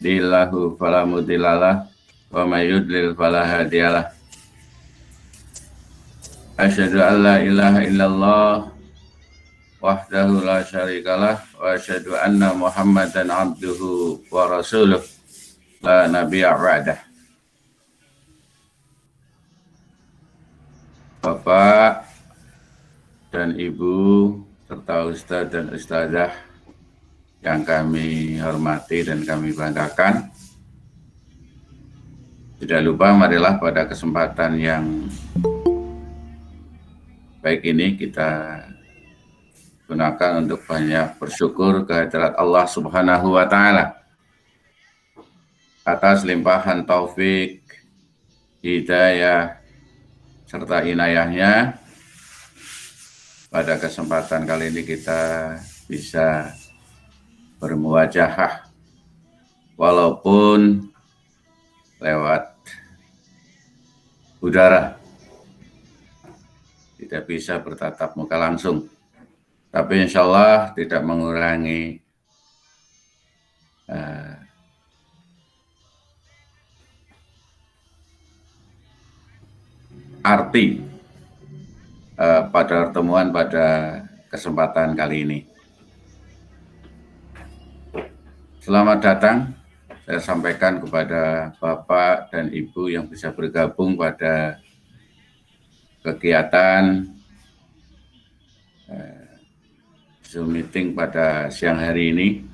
yahdihillahu fala mudhillalah wa may yudlil fala hadiyalah. Asyhadu an la ilaha illallah wahdahu la syarikalah wa asyhadu anna Muhammadan abduhu wa rasuluh la nabiyya ba'dah. Bapak dan Ibu serta Ustadz dan Ustadzah yang kami hormati dan kami banggakan, tidak lupa marilah pada kesempatan yang baik ini kita gunakan untuk banyak bersyukur kehadirat Allah Subhanahu wa Ta'ala atas limpahan taufik, hidayah, serta inayahnya. Pada kesempatan kali ini kita bisa bermuwajahah walaupun lewat udara, tidak bisa bertatap muka langsung, tapi insya Allah tidak mengurangi arti pada pertemuan pada kesempatan kali ini. Selamat datang, saya sampaikan kepada Bapak dan Ibu yang bisa bergabung pada kegiatan Zoom meeting pada siang hari ini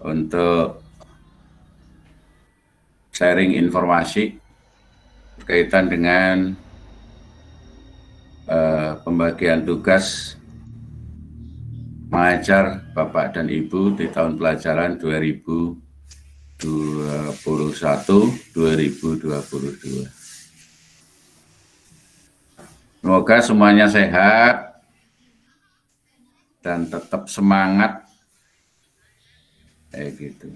untuk sharing informasi berkaitan dengan pembagian tugas mengajar Bapak dan Ibu di tahun pelajaran 2021-2022. Semoga semuanya sehat dan tetap semangat. Gitu.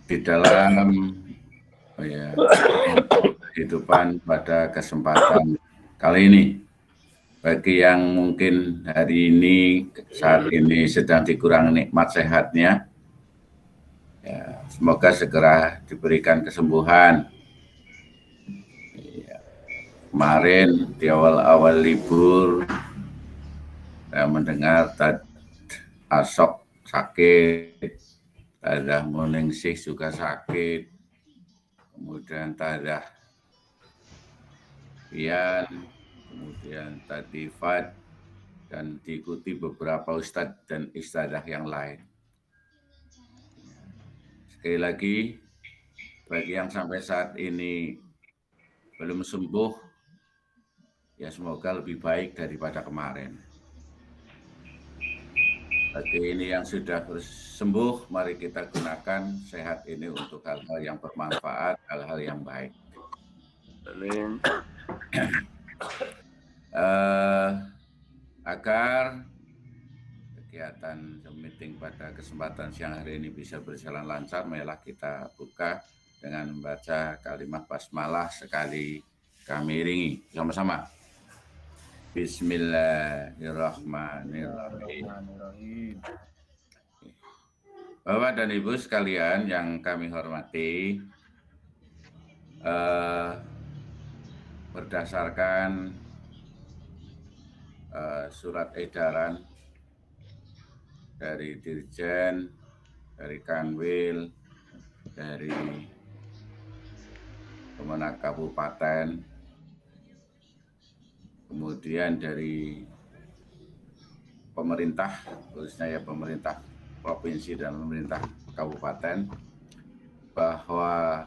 Di dalam kehidupan pada kesempatan kali ini. Bagi yang mungkin hari ini, saat ini sedang dikurang nikmat sehatnya, ya, semoga segera diberikan kesembuhan. Ya, kemarin di awal-awal libur, saya mendengar Asok sakit, Tadah Moningsih juga sakit, kemudian Tadah Ian, kemudian tadi Fad, dan diikuti beberapa ustadz dan istadah yang lain. Sekali lagi, bagi yang sampai saat ini belum sembuh, ya semoga lebih baik daripada kemarin. Bagi ini yang sudah sembuh, mari kita gunakan sehat ini untuk hal-hal yang bermanfaat, hal-hal yang baik. Amin. Agar kegiatan meeting pada kesempatan siang hari ini bisa berjalan lancar, marilah kita buka dengan membaca kalimat basmalah sekali kami iringi sama-sama. Bismillahirrahmanirrahim. Bapak dan Ibu sekalian yang kami hormati, berdasarkan surat edaran dari Dirjen, dari Kanwil, dari Kemenak Kabupaten, kemudian dari pemerintah, khususnya ya pemerintah provinsi dan pemerintah kabupaten, bahwa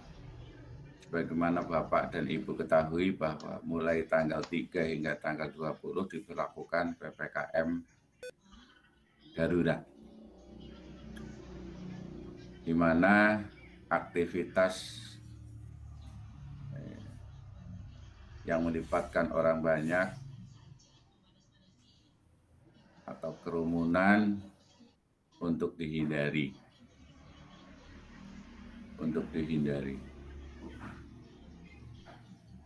sebagaimana Bapak dan Ibu ketahui bahwa mulai tanggal 3 hingga tanggal 20 diberlakukan PPKM darurat, di mana aktivitas yang melibatkan orang banyak atau kerumunan untuk dihindari.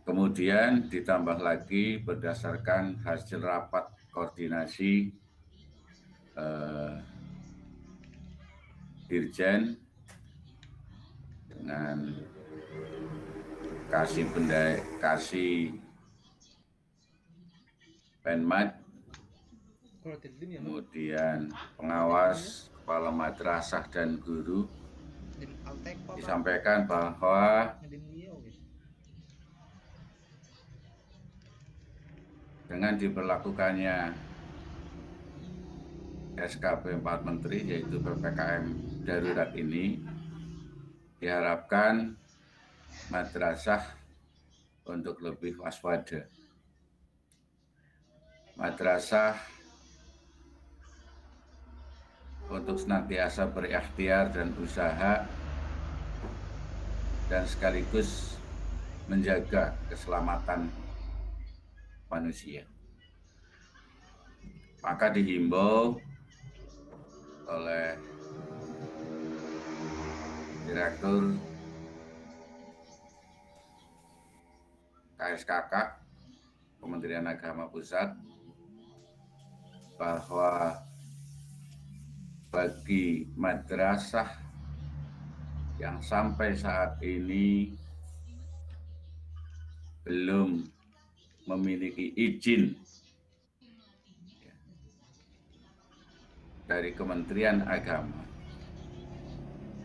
Kemudian ditambah lagi berdasarkan hasil rapat koordinasi Dirjen dengan kasih Penmat, kemudian pengawas, kepala madrasah dan guru, disampaikan bahwa dengan diberlakukannya SKP 4 Menteri yaitu PPKM darurat ini, diharapkan madrasah untuk lebih waspada. Madrasah untuk senantiasa berikhtiar dan usaha dan sekaligus menjaga keselamatan manusia. Maka dihimbau oleh Direktur KSKK Kementerian Agama Pusat bahwa bagi madrasah yang sampai saat ini belum memiliki izin dari Kementerian Agama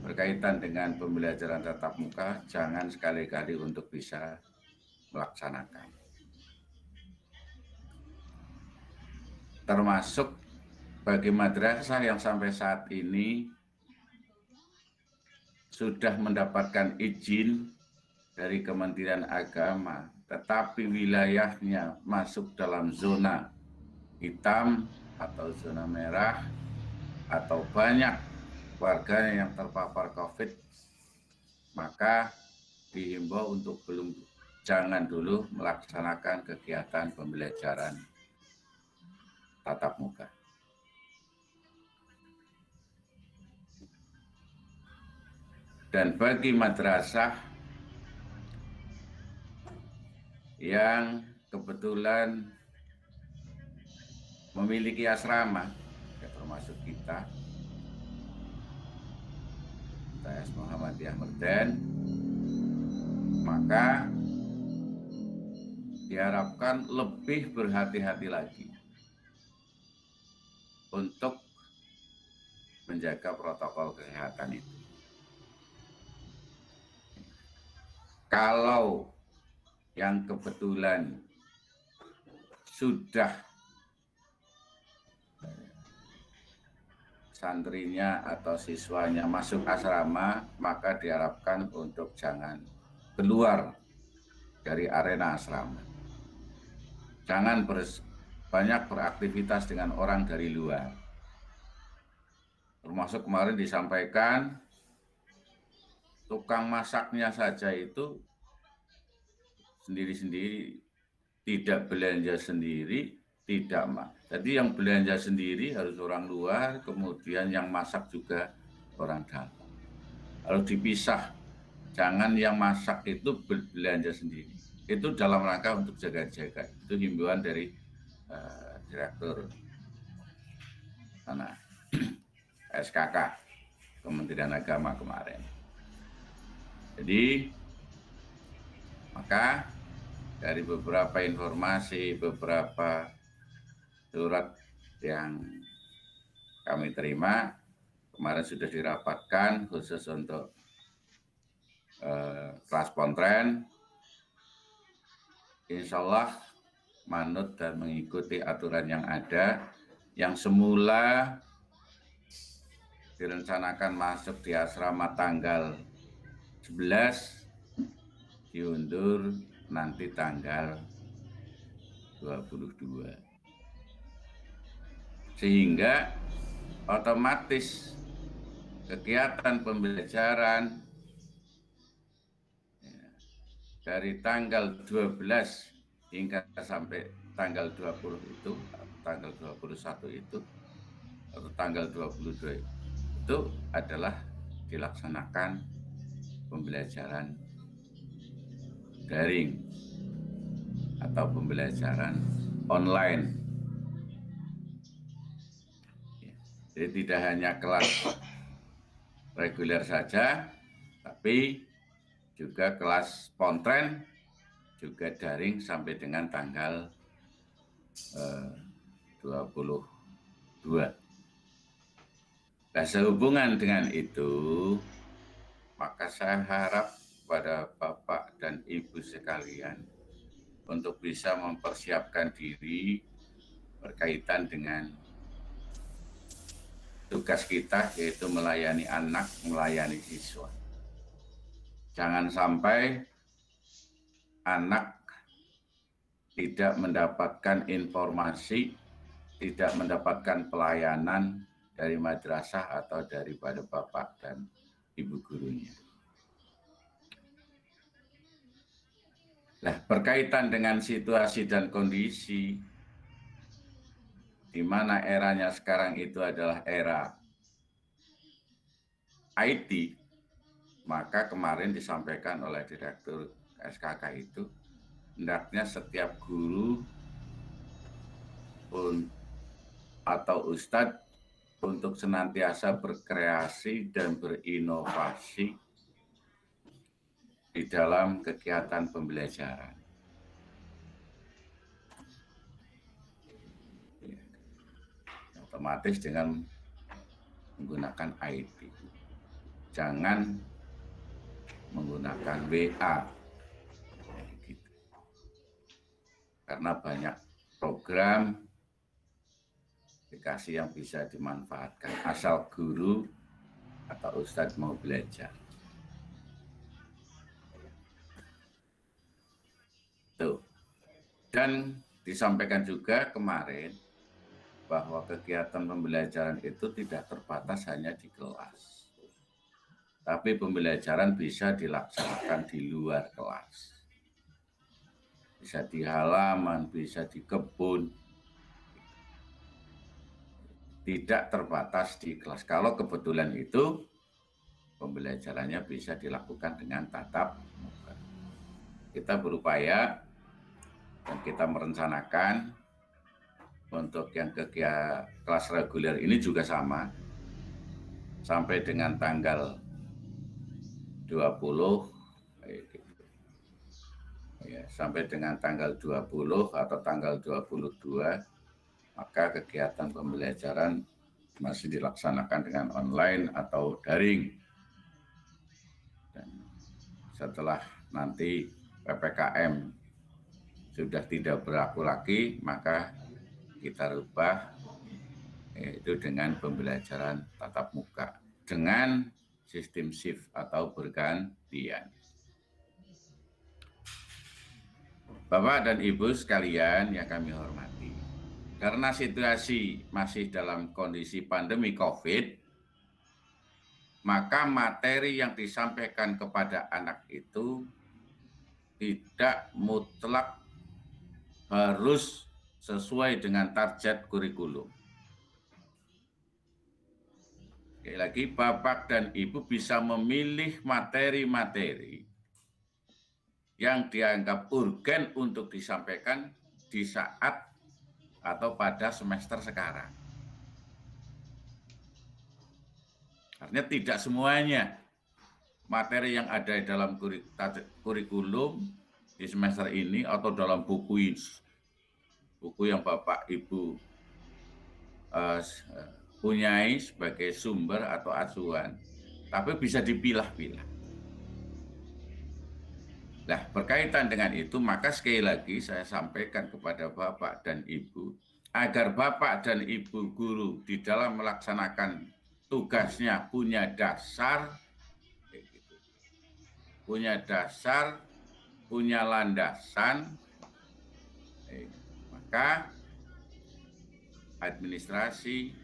berkaitan dengan pembelajaran tatap muka, jangan sekali-kali untuk bisa melaksanakan. Termasuk bagi madrasah yang sampai saat ini sudah mendapatkan izin dari Kementerian Agama, tetapi wilayahnya masuk dalam zona hitam atau zona merah, atau banyak warganya yang terpapar COVID, maka dihimbau untuk jangan dulu melaksanakan kegiatan pembelajaran tatap muka. Dan bagi madrasah yang kebetulan memiliki asrama, ya termasuk kita, TS Muhammadiyah Merden, maka diharapkan lebih berhati-hati lagi untuk menjaga protokol kesehatan itu. Kalau yang kebetulan sudah santrinya atau siswanya masuk asrama, maka diharapkan untuk jangan keluar dari arena asrama. Jangan banyak beraktivitas dengan orang dari luar. Termasuk kemarin disampaikan, tukang masaknya saja itu sendiri-sendiri, tidak belanja sendiri, tidak. Jadi yang belanja sendiri harus orang luar, kemudian yang masak juga orang dalam. Harus dipisah, jangan yang masak itu belanja sendiri. Itu dalam rangka untuk jaga-jaga. Itu himbauan dari Direktur SKK Kementerian Agama kemarin. Jadi maka dari beberapa informasi, beberapa surat yang kami terima, kemarin sudah dirapatkan khusus untuk kelas pontren, insya Allah manut dan mengikuti aturan yang ada, yang semula direncanakan masuk di asrama tanggal 11, diundur nanti tanggal 22. Sehingga otomatis kegiatan pembelajaran dari tanggal 12 hingga sampai tanggal 20 itu, tanggal 21 itu, atau tanggal 22 itu adalah dilaksanakan pembelajaran daring atau pembelajaran online. Jadi tidak hanya kelas reguler saja, tapi juga kelas pontren juga daring sampai dengan tanggal 22. Nah, sehubungan dengan itu, maka saya harap pada Bapak dan Ibu sekalian untuk bisa mempersiapkan diri berkaitan dengan tugas kita, yaitu melayani anak, melayani siswa. Jangan sampai anak tidak mendapatkan informasi, tidak mendapatkan pelayanan dari madrasah atau daripada Bapak dan Ibu gurunya. Nah, berkaitan dengan situasi dan kondisi di mana eranya sekarang itu adalah era IT, maka kemarin disampaikan oleh Direktur SKK itu, hendaknya setiap guru atau ustadz untuk senantiasa berkreasi dan berinovasi di dalam kegiatan pembelajaran. Otomatis dengan menggunakan IT. Jangan menggunakan WA. Gitu. Karena banyak program aplikasi yang bisa dimanfaatkan asal guru atau ustadz mau belajar. Tuh. Dan disampaikan juga kemarin bahwa kegiatan pembelajaran itu tidak terbatas hanya di kelas. Tapi pembelajaran bisa dilaksanakan di luar kelas. Bisa di halaman, bisa di kebun. Tidak terbatas di kelas. Kalau kebetulan itu pembelajarannya bisa dilakukan dengan tatap muka. Kita berupaya dan kita merencanakan untuk yang kelas reguler ini juga sama, sampai dengan tanggal 20, ya, sampai dengan tanggal 20 atau tanggal 22, maka kegiatan pembelajaran masih dilaksanakan dengan online atau daring. Dan setelah nanti PPKM sudah tidak berlaku lagi, maka kita rubah yaitu dengan pembelajaran tatap muka dengan sistem shift atau bergantian. Bapak dan Ibu sekalian yang kami hormati, karena situasi masih dalam kondisi pandemi COVID, maka materi yang disampaikan kepada anak itu tidak mutlak harus sesuai dengan target kurikulum. Sekali lagi, Bapak dan Ibu bisa memilih materi-materi yang dianggap urgen untuk disampaikan di saat atau pada semester sekarang. Artinya tidak semuanya materi yang ada dalam kurikulum di semester ini atau dalam buku yang Bapak Ibu punyai sebagai sumber atau acuan, tapi bisa dipilah-pilah. Nah, berkaitan dengan itu, maka sekali lagi saya sampaikan kepada Bapak dan Ibu, agar Bapak dan Ibu guru di dalam melaksanakan tugasnya punya dasar, punya landasan, maka administrasi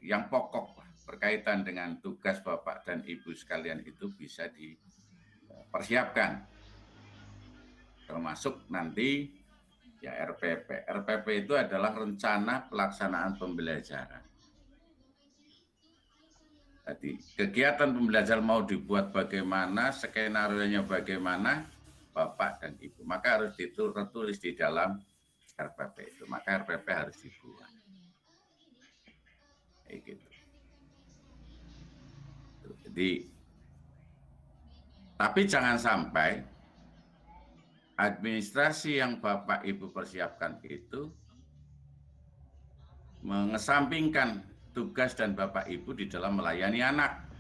yang pokok berkaitan dengan tugas Bapak dan Ibu sekalian itu bisa dipersiapkan, termasuk nanti ya RPP. RPP itu adalah rencana pelaksanaan pembelajaran. Jadi kegiatan pembelajaran mau dibuat bagaimana, skenario-nya bagaimana, Bapak dan Ibu, maka harus tertulis di dalam RPP itu. Maka RPP harus dibuat. Kayak gitu. Jadi, tapi jangan sampai administrasi yang Bapak Ibu persiapkan itu mengesampingkan tugas dan Bapak Ibu di dalam melayani anak.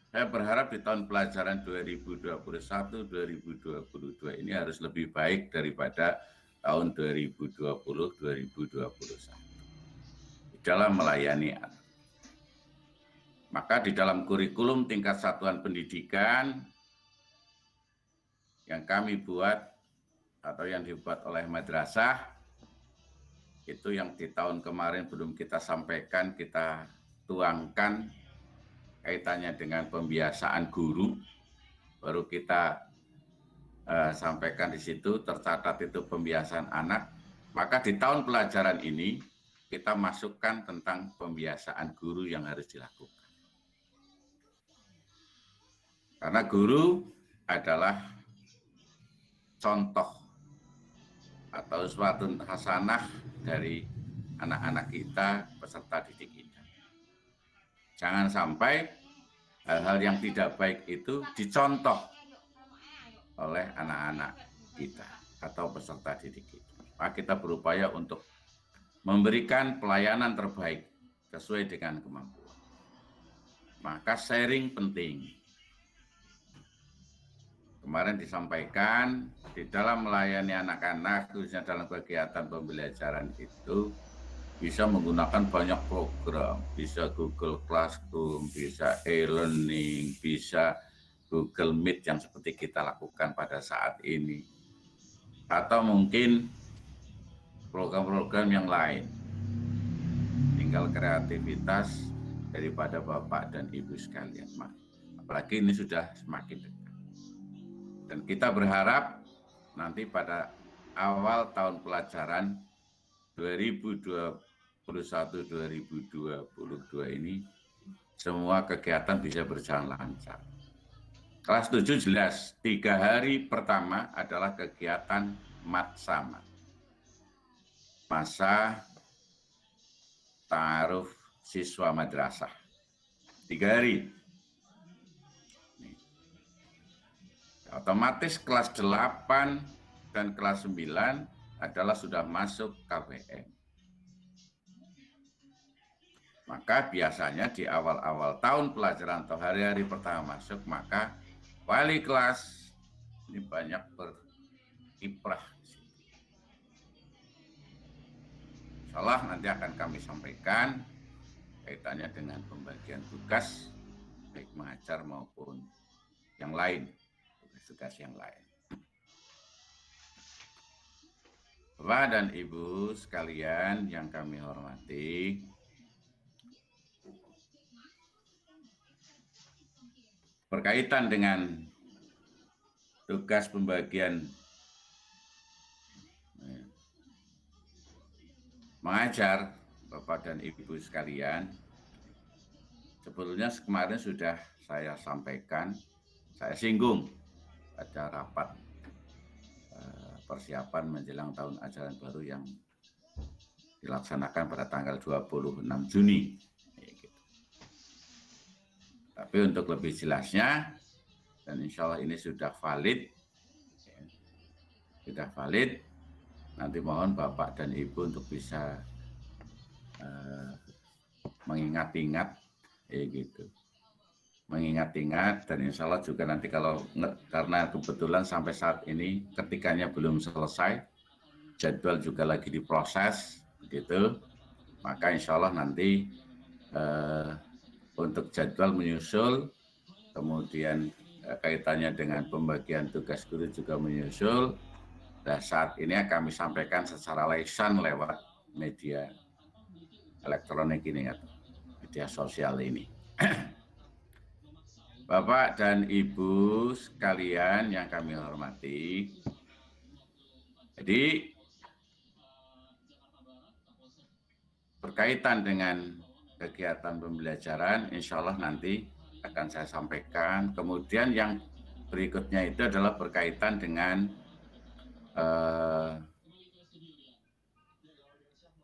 Saya berharap di tahun pelajaran 2021-2022 ini harus lebih baik daripada tahun 2020-2021 di dalam melayani anak. Maka di dalam kurikulum tingkat satuan pendidikan yang kami buat atau yang dibuat oleh madrasah, itu yang di tahun kemarin belum kita sampaikan, kita tuangkan kaitannya dengan pembiasaan guru, baru kita sampaikan di situ, tercatat itu pembiasaan anak. Maka di tahun pelajaran ini kita masukkan tentang pembiasaan guru yang harus dilakukan. Karena guru adalah contoh atau suatu hasanah dari anak-anak kita, peserta didik kita. Jangan sampai hal-hal yang tidak baik itu dicontoh oleh anak-anak kita atau peserta didik kita. Maka kita berupaya untuk memberikan pelayanan terbaik sesuai dengan kemampuan. Maka sharing penting. Kemarin disampaikan di dalam melayani anak-anak, khususnya dalam kegiatan pembelajaran itu bisa menggunakan banyak program, bisa Google Classroom, bisa e-learning, bisa Google Meet yang seperti kita lakukan pada saat ini. Atau mungkin program-program yang lain. Tinggal kreativitas daripada Bapak dan Ibu sekalian. Apalagi ini sudah semakin dekat. Dan kita berharap nanti pada awal tahun pelajaran 2021-2022 ini semua kegiatan bisa berjalan lancar. Kelas 7 jelas, 3 hari pertama adalah kegiatan matsama. Masa ta'aruf siswa madrasah. 3 hari. Otomatis kelas 8 dan kelas 9 adalah sudah masuk KBM. Maka biasanya di awal-awal tahun pelajaran atau hari-hari pertama masuk, maka wali kelas ini banyak berkiprah. Insyaallah nanti akan kami sampaikan kaitannya dengan pembagian tugas, baik mengajar maupun yang lain. Tugas yang lain. Bapak dan Ibu sekalian yang kami hormati, berkaitan dengan tugas pembagian mengajar, Bapak dan Ibu sekalian, sebetulnya kemarin sudah saya sampaikan, saya singgung pada rapat persiapan menjelang tahun ajaran baru yang dilaksanakan pada tanggal 26 Juni. Tapi untuk lebih jelasnya, dan insya Allah ini sudah valid, nanti mohon Bapak dan Ibu untuk bisa mengingat-ingat, gitu. Mengingat-ingat, dan insya Allah juga nanti karena kebetulan sampai saat ini ketikanya belum selesai, jadwal juga lagi diproses, begitu, maka insya Allah nanti untuk jadwal menyusul, kemudian kaitannya dengan pembagian tugas guru juga menyusul. Nah, saat ini kami sampaikan secara lisan lewat media elektronik ini, media sosial ini. Bapak dan Ibu sekalian yang kami hormati, jadi berkaitan dengan kegiatan pembelajaran, insya Allah nanti akan saya sampaikan. Kemudian yang berikutnya itu adalah berkaitan dengan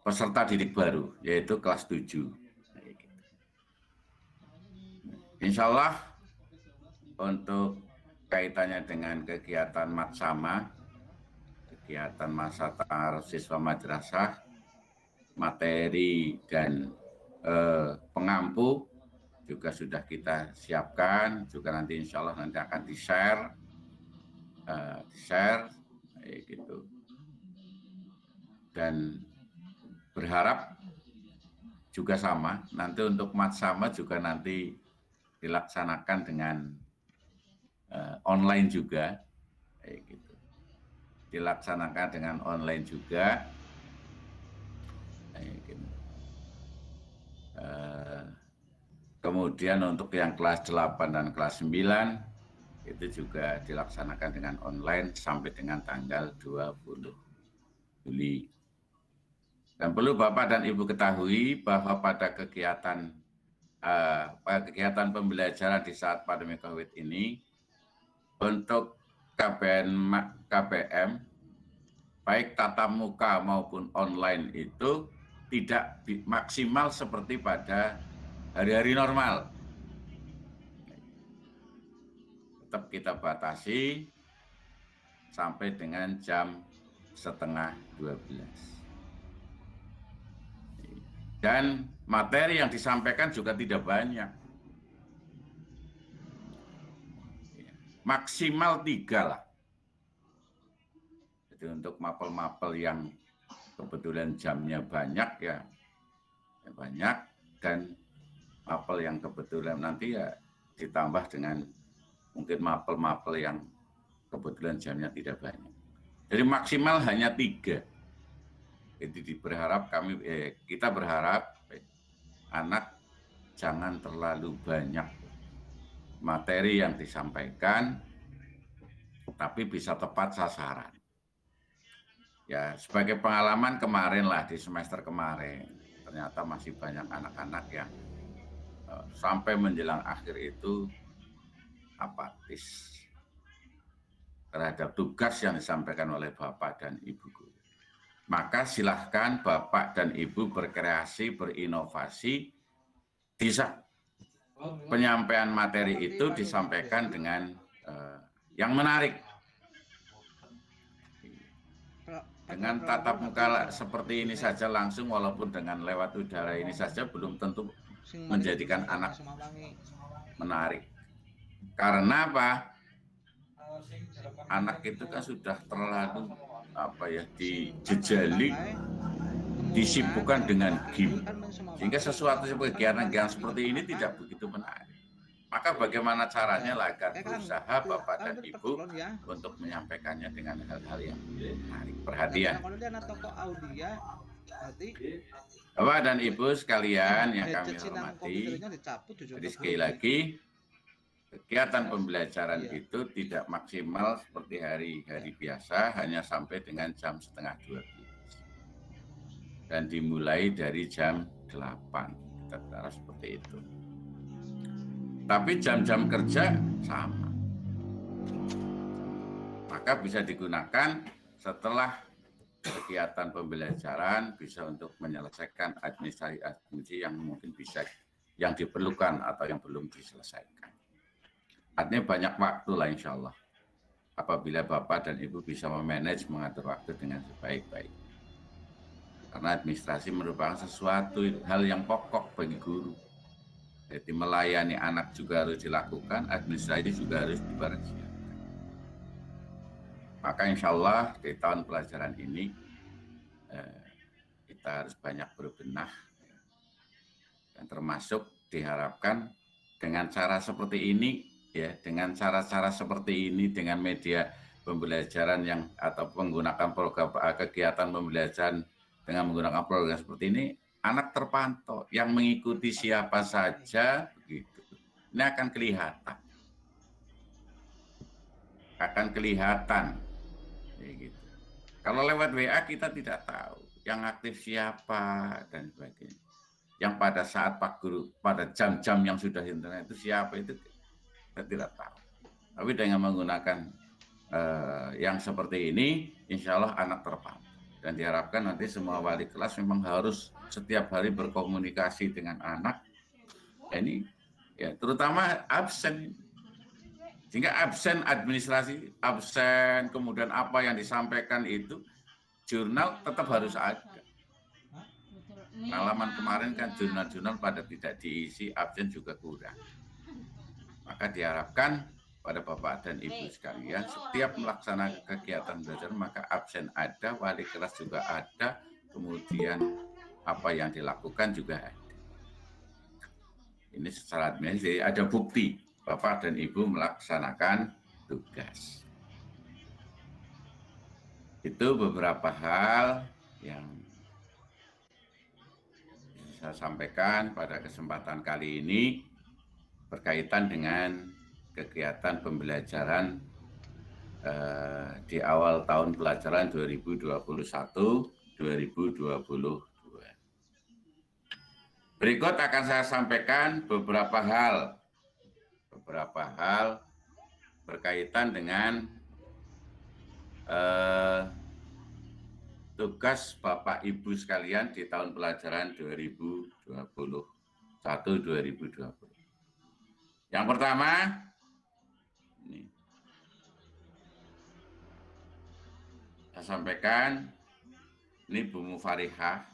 peserta didik baru, yaitu kelas 7. Insya Allah untuk kaitannya dengan kegiatan matsama, kegiatan masa ta'aruf siswa madrasah, materi dan pengampu juga sudah kita siapkan, juga nanti insya Allah nanti akan di-share gitu. Dan berharap juga sama, nanti untuk matsama juga nanti dilaksanakan dengan online juga, gitu. Dilaksanakan dengan online juga, gitu. Kemudian untuk yang kelas 8 dan kelas 9 itu juga dilaksanakan dengan online sampai dengan tanggal 20 Juli. Dan perlu Bapak dan Ibu ketahui bahwa pada kegiatan pembelajaran di saat pandemi COVID ini, untuk KBM, baik tatap muka maupun online itu tidak maksimal seperti pada hari-hari normal. Tetap kita batasi sampai dengan jam 11:30. Dan materi yang disampaikan juga tidak banyak. Maksimal 3 lah. Jadi untuk mapel-mapel yang kebetulan jamnya banyak ya banyak, dan mapel yang kebetulan nanti ya ditambah dengan mungkin mapel-mapel yang kebetulan jamnya tidak banyak. Jadi maksimal hanya 3. Jadi kita berharap anak jangan terlalu banyak materi yang disampaikan, tapi bisa tepat sasaran. Ya, sebagai pengalaman kemarin lah, di semester kemarin, ternyata masih banyak anak-anak yang sampai menjelang akhir itu apatis terhadap tugas yang disampaikan oleh Bapak dan Ibu guru. Maka silahkan Bapak dan Ibu berkreasi, berinovasi, bisa penyampaian materi itu disampaikan dengan yang menarik. Dengan tatap muka seperti ini saja langsung, walaupun dengan lewat udara ini saja belum tentu menjadikan anak menarik. Karena apa? Anak itu kan sudah terlalu dijejali, disibukkan dengan game, sehingga sesuatu seperti kegiatan seperti ini tidak begitu menarik. Maka bagaimana caranya agar berusaha Bapak dan Ibu untuk menyampaikannya dengan hal-hal yang menarik perhatian. Bapak dan Ibu sekalian yang kami hormati, jadi sekali lagi, kegiatan pembelajaran itu tidak maksimal seperti hari-hari biasa, hanya sampai dengan jam 11:30. Dan dimulai dari jam 8. Kita berharap seperti itu. Tapi jam-jam kerja sama. Maka bisa digunakan setelah kegiatan pembelajaran, bisa untuk menyelesaikan administrasi yang mungkin yang diperlukan atau yang belum diselesaikan. Artinya banyak waktu lah insya Allah, apabila Bapak dan Ibu bisa memanage, mengatur waktu dengan sebaik-baik. Karena administrasi merupakan sesuatu hal yang pokok bagi guru. Jadi melayani anak juga harus dilakukan, administrasi juga harus dipersiapkan. Maka insya Allah di tahun pelajaran ini kita harus banyak berbenah, dan termasuk diharapkan dengan cara seperti ini, ya, dengan cara-cara seperti ini, dengan media pembelajaran yang atau menggunakan program kegiatan pembelajaran dengan menggunakan program seperti ini, anak terpantau, yang mengikuti siapa saja, begitu. Ini akan kelihatan, ya gitu. Kalau lewat WA kita tidak tahu yang aktif siapa dan sebagainya. Yang pada saat Pak Guru, pada jam-jam yang sudah internet itu siapa itu kita tidak tahu. Tapi dengan menggunakan yang seperti ini, insya Allah anak terpantau. Dan diharapkan nanti semua wali kelas memang harus setiap hari berkomunikasi dengan anak. Ini Ya, terutama absen. Sehingga absen administrasi, absen kemudian apa yang disampaikan itu, jurnal tetap harus ada. Pengalaman kemarin kan jurnal-jurnal pada tidak diisi, absen juga kurang. Maka diharapkan pada Bapak dan Ibu sekalian, setiap melaksanakan kegiatan belajar, maka absen ada, wali kelas juga ada, kemudian apa yang dilakukan juga ada. Ini secara administrasi ada bukti Bapak dan Ibu melaksanakan tugas. Itu beberapa hal yang saya sampaikan pada kesempatan kali ini berkaitan dengan kegiatan pembelajaran di awal tahun pelajaran 2021-2022. Berikut akan saya sampaikan beberapa hal berkaitan dengan tugas Bapak Ibu sekalian di tahun pelajaran 2021-2020. Yang pertama, ini saya sampaikan, ini Bu Mufarihah.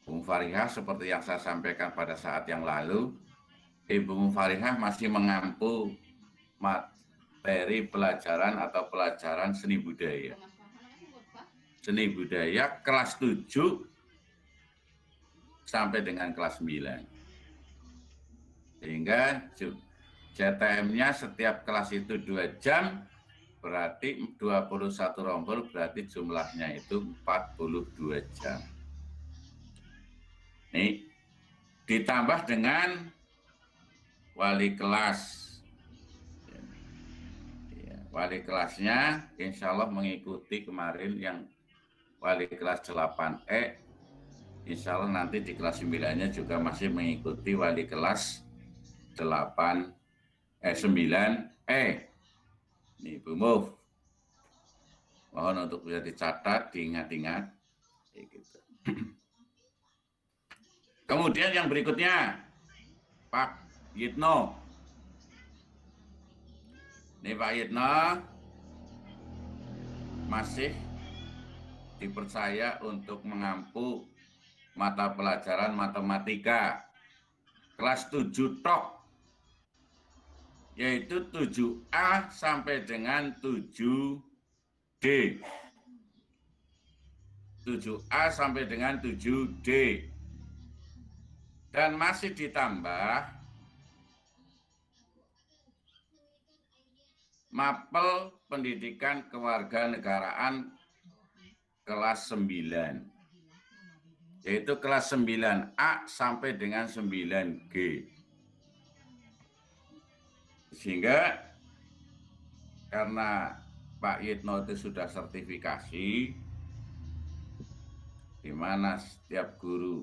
Bu Mufarihah seperti yang saya sampaikan pada saat yang lalu, Ibu Mufarihah masih mengampu materi pelajaran atau pelajaran seni budaya. Seni budaya kelas 7 sampai dengan kelas 9. Sehingga JTM-nya setiap kelas itu 2 jam, berarti 21 rombel, berarti jumlahnya itu 42 jam. Nih, ditambah dengan wali kelas. Ya, wali kelasnya insya Allah mengikuti kemarin yang wali kelas 8E, insya Allah nanti di kelas 9-nya juga masih mengikuti wali kelas 9E. Nih, Bu Muf. Mohon untuk bisa dicatat, diingat-ingat. Gitu. Kemudian yang berikutnya, Pak Yitno. Ini Pak Yitno masih dipercaya untuk mengampu mata pelajaran matematika kelas 7 tok, yaitu 7A sampai dengan 7D. 7A sampai dengan 7D. Dan masih ditambah mapel pendidikan kewarganegaraan kelas 9, yaitu kelas 9A sampai dengan 9G. Sehingga karena Pak Yitno itu sudah sertifikasi, di mana setiap guru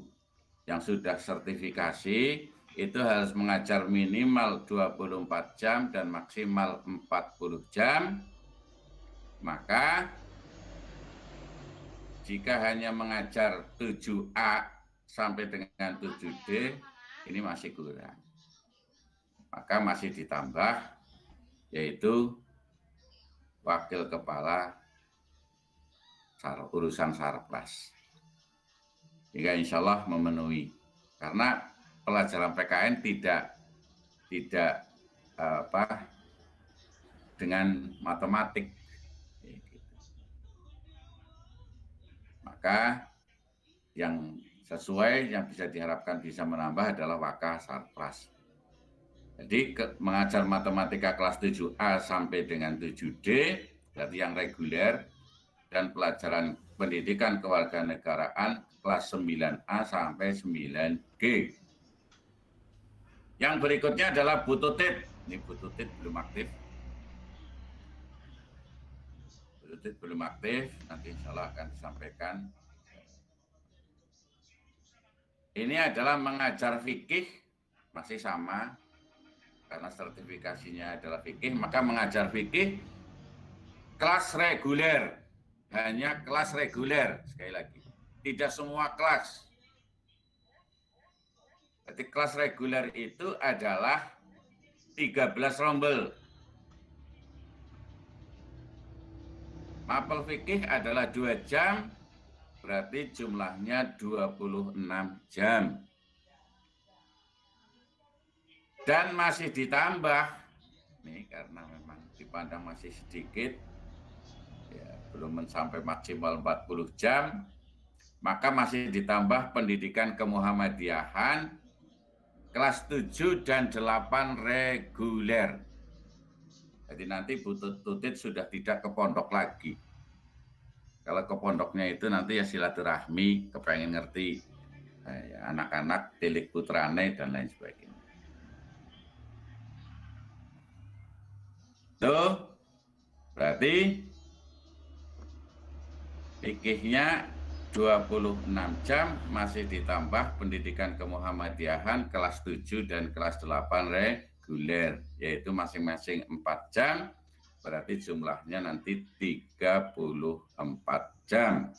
yang sudah sertifikasi itu harus mengajar minimal 24 jam dan maksimal 40 jam. Maka jika hanya mengajar 7A sampai dengan 7D, ini masih kurang. Maka masih ditambah, yaitu wakil kepala urusan sarpras. Hingga insya Allah memenuhi. Karena pelajaran PKN tidak dengan matematik. Maka yang sesuai yang bisa diharapkan bisa menambah adalah waka sarpras. Jadi mengajar matematika kelas 7A sampai dengan 7D, berarti yang reguler, dan pelajaran pendidikan kewarganegaraan kelas 9A sampai 9G. Yang berikutnya adalah Bu Tutit. Ini Bu Tutit belum aktif. Bu Tutit belum aktif, nanti insya Allah akan disampaikan. Ini adalah mengajar fikih, masih sama, karena sertifikasinya adalah fikih, maka mengajar fikih kelas reguler, hanya kelas reguler, sekali lagi. Tidak semua kelas. Jadi kelas reguler itu adalah 13 rombel. Mapel fikih adalah 2 jam, berarti jumlahnya 26 jam. Dan masih ditambah, nih karena memang dipandang masih sedikit, ya, belum sampai maksimal 40 jam, maka masih ditambah pendidikan kemuhammadiyahan kelas 7 dan 8 reguler. Jadi nanti Bu Tutit sudah tidak ke pondok lagi. Kalau ke pondoknya itu nanti ya silaturahmi, kepengen ngerti anak-anak, tilik putrane, dan lain sebagainya. Tuh, berarti fikihnya 26 jam masih ditambah pendidikan kemuhammadiyahan kelas 7 dan kelas 8 reguler, yaitu masing-masing 4 jam, berarti jumlahnya nanti 34 jam.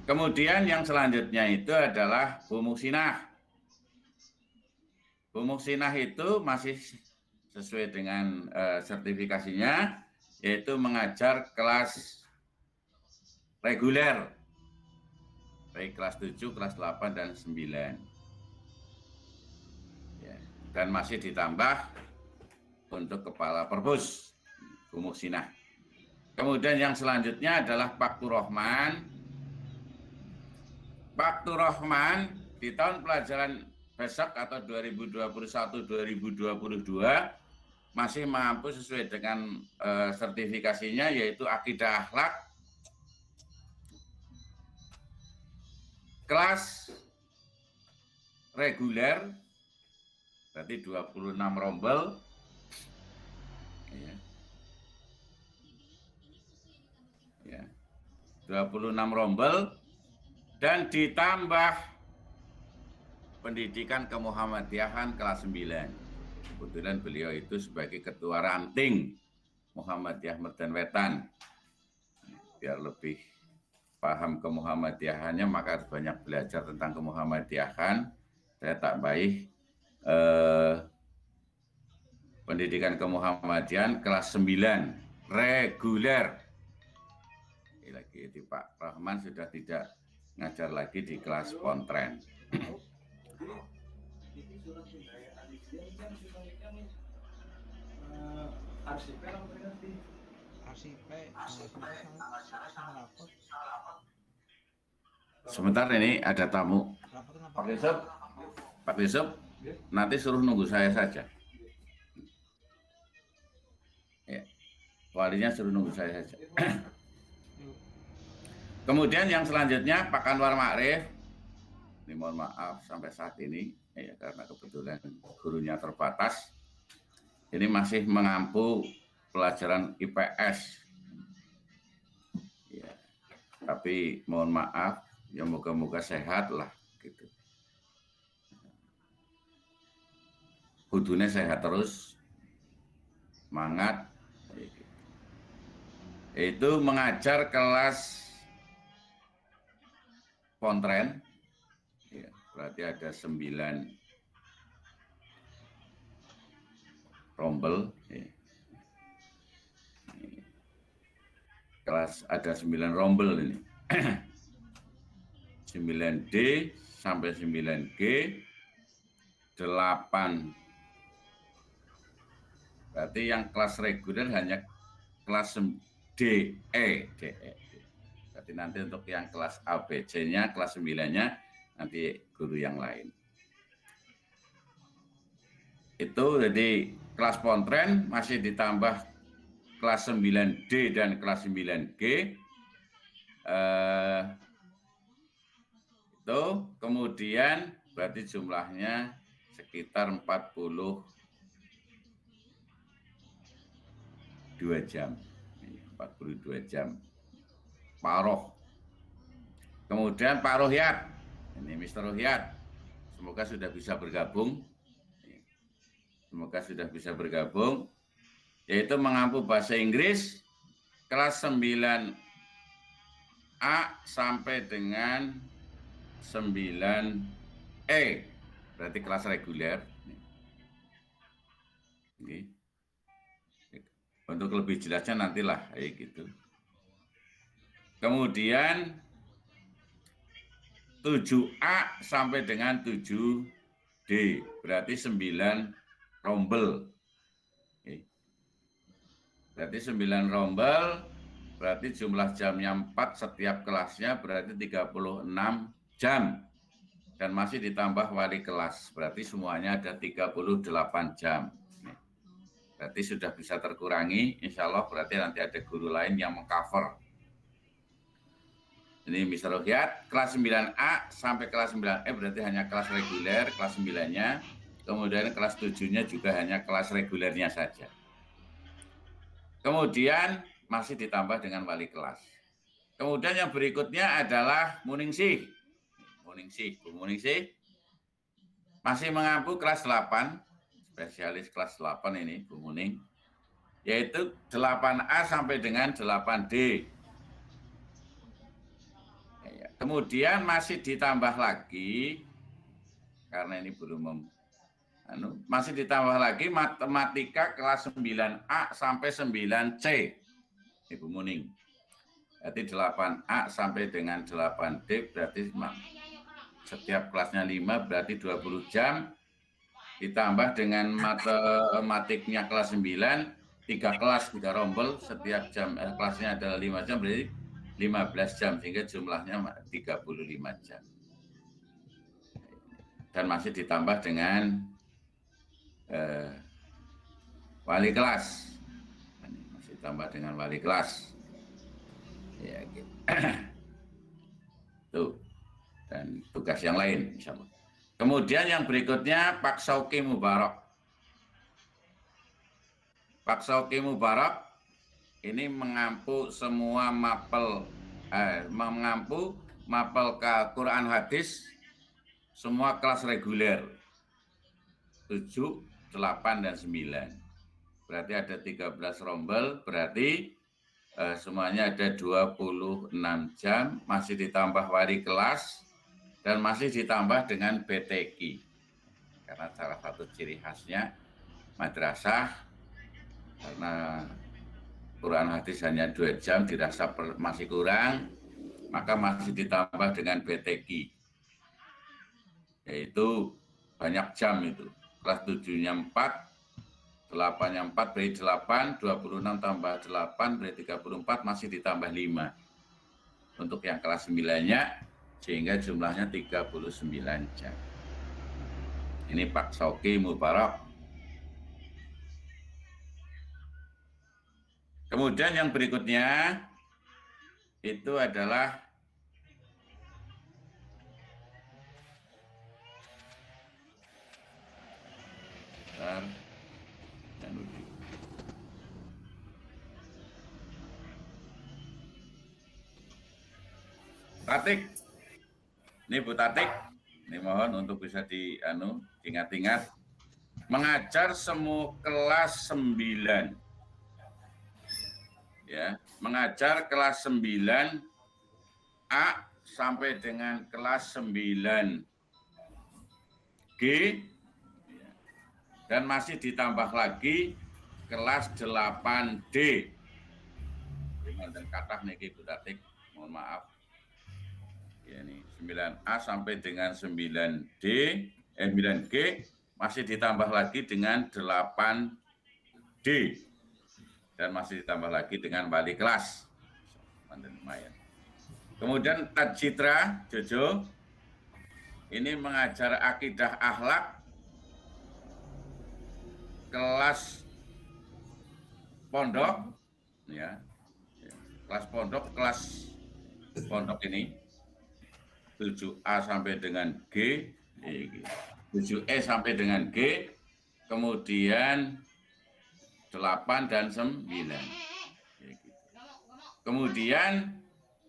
Kemudian yang selanjutnya itu adalah Bu Muhsinah. Bu Muhsinah itu masih sesuai dengan sertifikasinya, yaitu mengajar kelas reguler, baik kelas 7, kelas 8, dan 9. Ya, dan masih ditambah untuk kepala perpus, Bu Muhsinah. Kemudian yang selanjutnya adalah Paktur Rahman. Paktur Rahman di tahun pelajaran besok atau 2021-2022 masih mampu sesuai dengan sertifikasinya, yaitu akidah akhlak kelas reguler, berarti 26 rombel, ya, 26 rombel, dan ditambah pendidikan kemuhammadiyahan kelas 9. Kebetulan beliau itu sebagai ketua ranting Muhammadiyah Merdan Wetan. Biar lebih paham kemuhammadiyahannya, maka harus banyak belajar tentang kemuhammadiyahan. Saya tambahi pendidikan kemuhammadiyahan kelas 9 reguler. Lagi di Pak Rahman sudah tidak ngajar lagi di kelas pontren. Sebentar, ini ada tamu. Pak Yusuf, nanti suruh nunggu saya saja. Ya, walinya suruh nunggu saya saja. Kemudian yang selanjutnya Pak Anwar Ma'rif. Ini mohon maaf sampai saat ini, ya, karena kebetulan gurunya terbatas. Ini masih mengampu pelajaran IPS. Ya, tapi mohon maaf, ya moga-moga sehat lah, gitu. Kudunya sehat terus, semangat. Itu mengajar kelas pontren, ya, berarti ada 9 rombel, ya. Kelas ada 9 rombel ini. 9D sampai 9G, 8. Berarti yang kelas reguler hanya kelas DE. Berarti nanti untuk yang kelas ABC-nya, kelas 9-nya, nanti guru yang lain. Itu jadi kelas pontren masih ditambah kelas 9D dan kelas 9G. Itu kemudian berarti jumlahnya sekitar 42 jam. 42 jam. Paroh. Kemudian Pak Rohyat. Ini Mr. Rohyat. Semoga sudah bisa bergabung. Yaitu mengampu bahasa Inggris kelas 9A sampai dengan 9E, berarti kelas reguler. Oke. Untuk lebih jelasnya nantilah kayak gitu. Kemudian 7A sampai dengan 7D, berarti 9 rombel. Oke. Berarti 9 rombel, berarti jumlah jamnya 4 setiap kelasnya, berarti 36 jam. Dan masih ditambah wali kelas, berarti semuanya ada 38 jam. Berarti sudah bisa terkurangi, insya Allah berarti nanti ada guru lain yang mengcover. Ini Mr. Rohiat, kelas 9A sampai kelas 9E berarti hanya kelas reguler, kelas 9-nya. Kemudian kelas 7-nya juga hanya kelas regulernya saja. Kemudian masih ditambah dengan wali kelas. Kemudian yang berikutnya adalah Muningsih. Muningsih masih mengampu kelas 8, spesialis kelas 8 ini Bu Muning, yaitu 8A sampai dengan 8D. Kemudian masih ditambah lagi, karena ini belum masih ditambah lagi matematika kelas 9A sampai 9C, Ibu Muning. Berarti 8A sampai dengan 8D, berarti setiap kelasnya 5, berarti 20 jam. Ditambah dengan matematiknya kelas 9, 3 kelas, 3 rombel, setiap jam kelasnya adalah 5 jam, berarti 15 jam, sehingga jumlahnya 35 jam. Dan masih ditambah dengan wali kelas. Masih ditambah dengan wali kelas. Ya, gitu. Tuh. Dan tugas yang lain, insya Allah. Kemudian yang berikutnya Pak Sauki Mubarak. Pak Sauki Mubarak ini mengampu semua mengampu mapel Quran hadis semua kelas reguler 7, 8, dan 9. Berarti ada 13 rombel, berarti semuanya ada 26 jam, masih ditambah wali kelas, dan masih ditambah dengan BTQ. Karena salah satu ciri khasnya madrasah, karena Quran hadis hanya 2 jam, dirasa masih kurang, maka masih ditambah dengan BTQ. Yaitu banyak jam itu. Kelas 7-nya 4, 8-nya 4, berarti 8, 26 tambah 8, berarti 34, masih ditambah 5. Untuk yang kelas 9-nya, sehingga jumlahnya 39 jam. Ini Pak Sauki Mubarak. Kemudian yang berikutnya itu adalah Tatik. Ini Bu Tatik, ini mohon untuk bisa diingat-ingat. Mengajar semua kelas 9. Ya, mengajar kelas 9A sampai dengan kelas 9G, dan masih ditambah lagi kelas 8D. Dan kata nih Bu Tatik, mohon maaf. Ya, ini 9A sampai dengan 9D, 9G, masih ditambah lagi dengan 8D. Dan masih ditambah lagi dengan wali kelas. Kemudian Tad Citra Jojo ini mengajar akidah akhlak kelas pondok, ya, kelas pondok ini 7A sampai dengan G, 7E sampai dengan G, kemudian 8 dan 9. Kemudian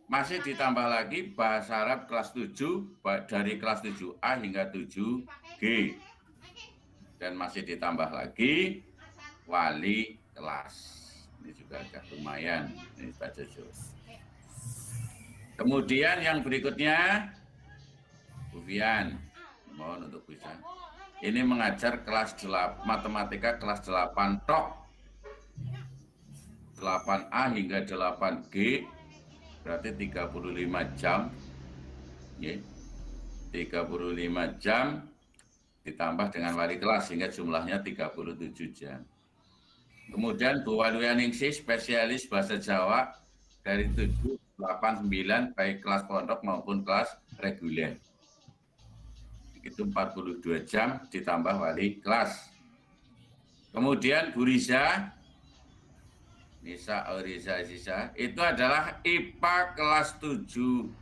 masih ditambah lagi bahasa Arab kelas 7, dari kelas 7A hingga 7G. Dan masih ditambah lagi wali kelas. Ini juga agak lumayan, ini Pak Jojo. Kemudian yang berikutnya Sufian, mohon untuk bisa. Ini mengajar kelas 8, matematika kelas 8 tok. 8A hingga 8G, berarti 35 jam. Ya. 35 jam ditambah dengan wali kelas, sehingga jumlahnya 37 jam. Kemudian Bu Waluyaningsih, spesialis bahasa Jawa dari 7, 8, 9, baik kelas pondok maupun kelas reguler. Itu 42 jam ditambah wali kelas. Kemudian Bu Riza, Nisa Auriza Aziza, itu adalah IPA kelas 7.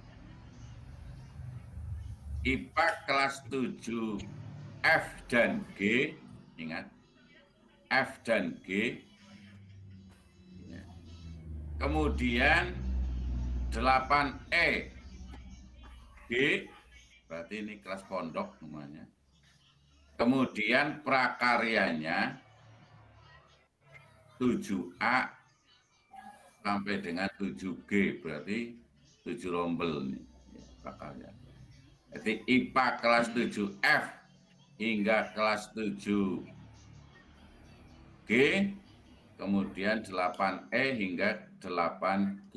IPA kelas 7, F dan G, ingat, F dan G. Kemudian 8E, G, berarti ini kelas pondok namanya. Kemudian prakaryanya 7A sampai dengan 7G, berarti 7 rombel nih, ya, prakarya. Jadi IPA kelas 7F hingga kelas 7G, kemudian 8E hingga 8G.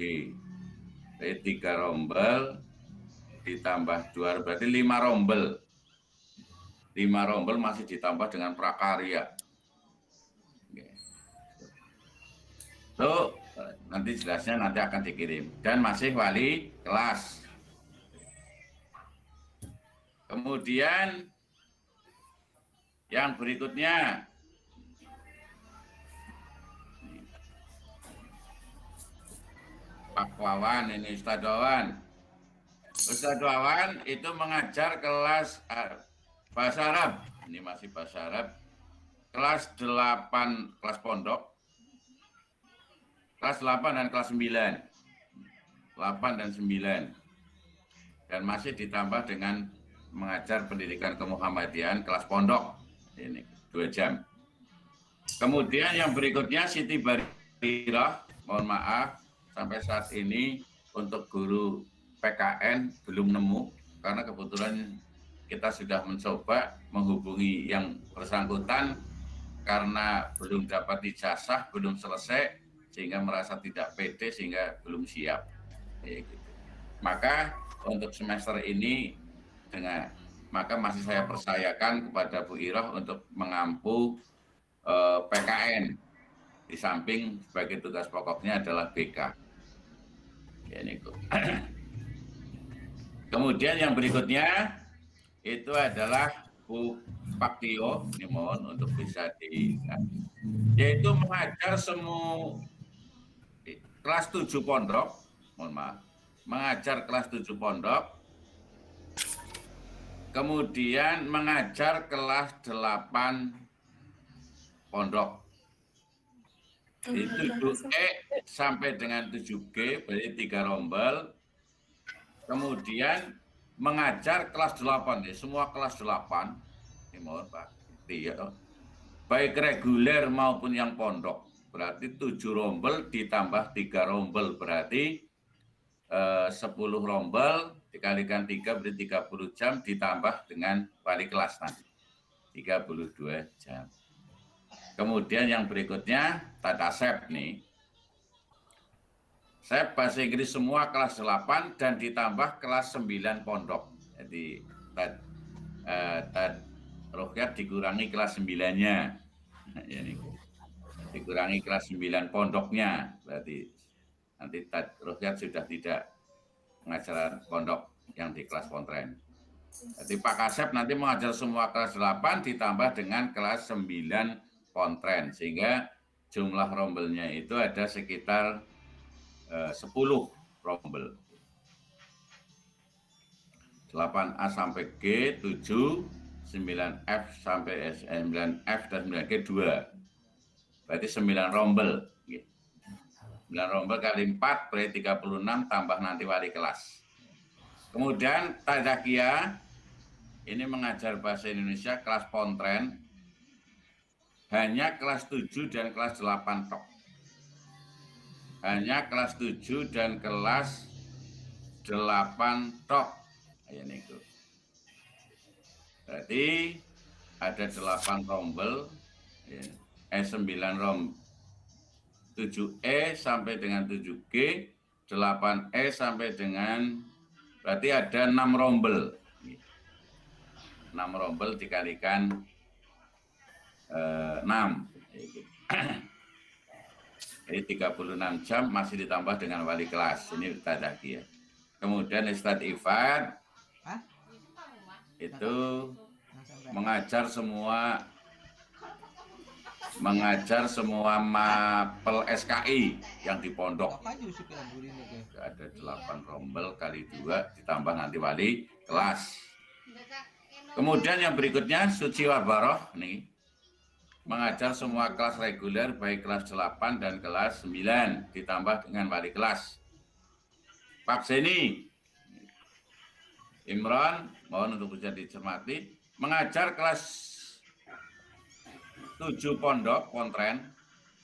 Jadi 3 rombel ditambah 2, berarti 5 rombel. 5 rombel masih ditambah dengan prakarya. So, nanti jelasnya nanti akan dikirim. Dan masih wali kelas. Kemudian yang berikutnya, Pak Wawan, ini Ustadz Wawan. Ustadz Wawan itu mengajar kelas bahasa Arab. Ini masih bahasa Arab. Kelas 8, kelas pondok. Kelas 8 dan kelas 9. 8 dan 9. Dan masih ditambah dengan mengajar pendidikan kemuhammadian kelas pondok. Ini 2 jam. Kemudian yang berikutnya Siti Barirah, mohon maaf, sampai saat ini untuk guru PKN belum nemu, karena kebetulan kita sudah mencoba menghubungi yang bersangkutan karena belum dapat ijazah, belum selesai, sehingga merasa tidak pede, sehingga belum siap. Maka untuk semester ini, maka masih saya percayakan kepada Bu Iroh untuk mengampu PKN, di samping sebagai tugas pokoknya adalah BK. Ya, ini. Kemudian yang berikutnya itu adalah Bu Pak Tio, ini mohon untuk bisa yaitu mengajar semua kelas 7 pondok, mohon maaf, mengajar kelas 7 pondok, kemudian mengajar kelas 8 pondok. Di 7E sampai dengan 7G, berarti 3 rombel. Kemudian mengajar kelas 8, ya, semua kelas 8. Ini mohon Pak, ya, baik reguler maupun yang pondok. Berarti 7 rombel ditambah 3 rombel, berarti 10 rombel dikalikan 3 berarti 30 jam, ditambah dengan wali kelas nanti 32 jam. Kemudian yang berikutnya tata sep nih. Sep bahasa Inggris semua kelas 8 dan ditambah kelas 9 pondok. Jadi Rukyat dikurangi kelas 9-nya. Dikurangi kelas 9 pondoknya, berarti nanti Rukyat sudah tidak mengajar pondok yang di kelas pontren. Jadi Pak Kasep nanti mengajar semua kelas 8 ditambah dengan kelas 9 pontren, sehingga jumlah rombelnya itu ada sekitar 10 rombel. 8A sampai G 7, 9F sampai 9F dan 9G 2. Berarti 9 rombel. 9 rombel kali 4 berarti 36, tambah nanti wali kelas. Kemudian Tazakia ini mengajar bahasa Indonesia kelas pontren, hanya kelas 7 dan kelas 8 tok. Hanya kelas 7 dan kelas 8 tok. Ini itu. Berarti ada 8 rombel, ya. 9 7E sampai dengan 7G, 8E sampai dengan, berarti ada 6 rombel. 6 rombel dikalikan 6. Jadi 36 jam masih ditambah dengan wali kelas. Ini tadi ya. Kemudian Ustadz Ifat itu mengajar semua mapel SKI yang di pondok. Ada 8 rombel kali 2 ditambah nanti wali kelas. Kemudian yang berikutnya Suci Wabaroh nih, mengajar semua kelas reguler baik kelas 8 dan kelas 9 ditambah dengan wali kelas. Pak Zeni Imran, mohon untuk bisa dicermati, mengajar kelas 7 pondok pontren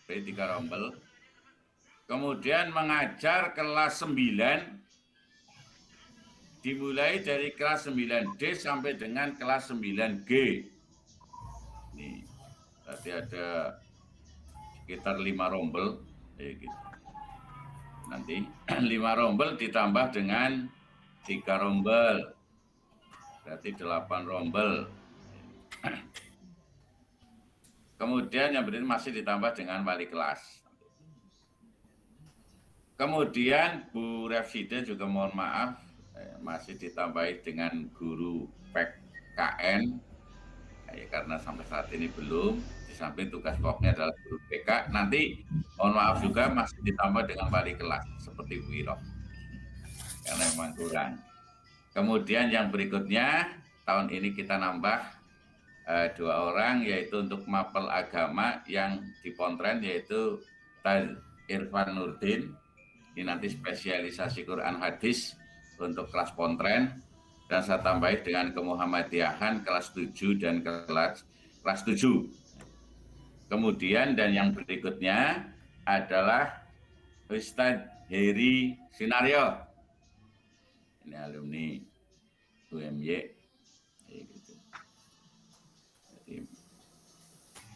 B3 rombel. Kemudian mengajar kelas 9 dimulai dari kelas 9D sampai dengan kelas 9G. Nih, berarti ada sekitar 5 rombel, gitu. Nanti 5 rombel ditambah dengan 3 rombel, berarti 8 rombel. Kemudian yang berikutnya masih ditambah dengan wali kelas. Kemudian Bu Refsida juga mohon maaf, masih ditambahi dengan guru PKN, karena sampai saat ini belum. Di samping tugas pokoknya adalah guru PK, nanti mohon maaf juga masih ditambah dengan wali kelas seperti Bu Iroh, karena memang kurang. Kemudian yang berikutnya tahun ini kita nambah 2 orang, yaitu untuk mapel agama yang di Pontren, yaitu Taj Irfan Nurdin. Ini nanti spesialisasi Quran hadis untuk kelas Pontren, dan saya tambahi dengan kemuhammadiyahan kelas 7 dan kelas 7. Kemudian dan yang berikutnya adalah Ustadz Heri Sinario. Ini alumni UMY.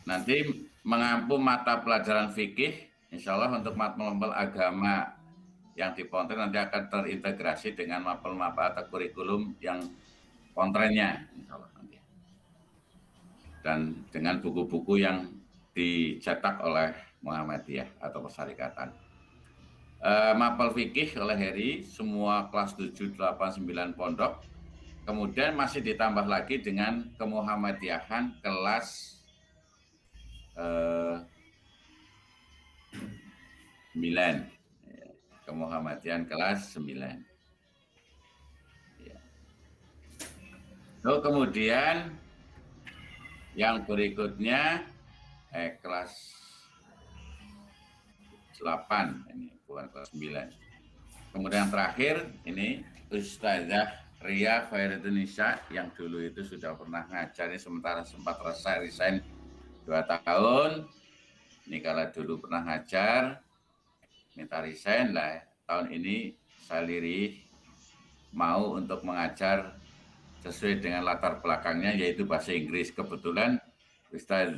Nanti mengampu mata pelajaran fikih, insya Allah untuk mapel agama yang di Pontren nanti akan terintegrasi dengan mapel-mapel atau kurikulum yang Pontrennya, insya Allah nanti. Dan dengan buku-buku yang dicetak oleh Muhammadiyah atau Persyarikatan. Mapel fikih oleh Heri, semua kelas 7, 8, 9 pondok. Kemudian masih ditambah lagi dengan kemuhammadiyahan kelas 9. Kemuhammadiyahan kelas 9. Ya. So, kemudian yang berikutnya kelas 8, ini bukan kelas 9. Kemudian terakhir ini Ustazah Ria Khairunnisa yang dulu itu sudah pernah ngajar, ini sementara sempat resign 2 tahun. Ini kalau dulu pernah ngajar, minta resign lah. Tahun ini saya lirih mau untuk mengajar sesuai dengan latar belakangnya, yaitu bahasa Inggris. Kebetulan Ustaz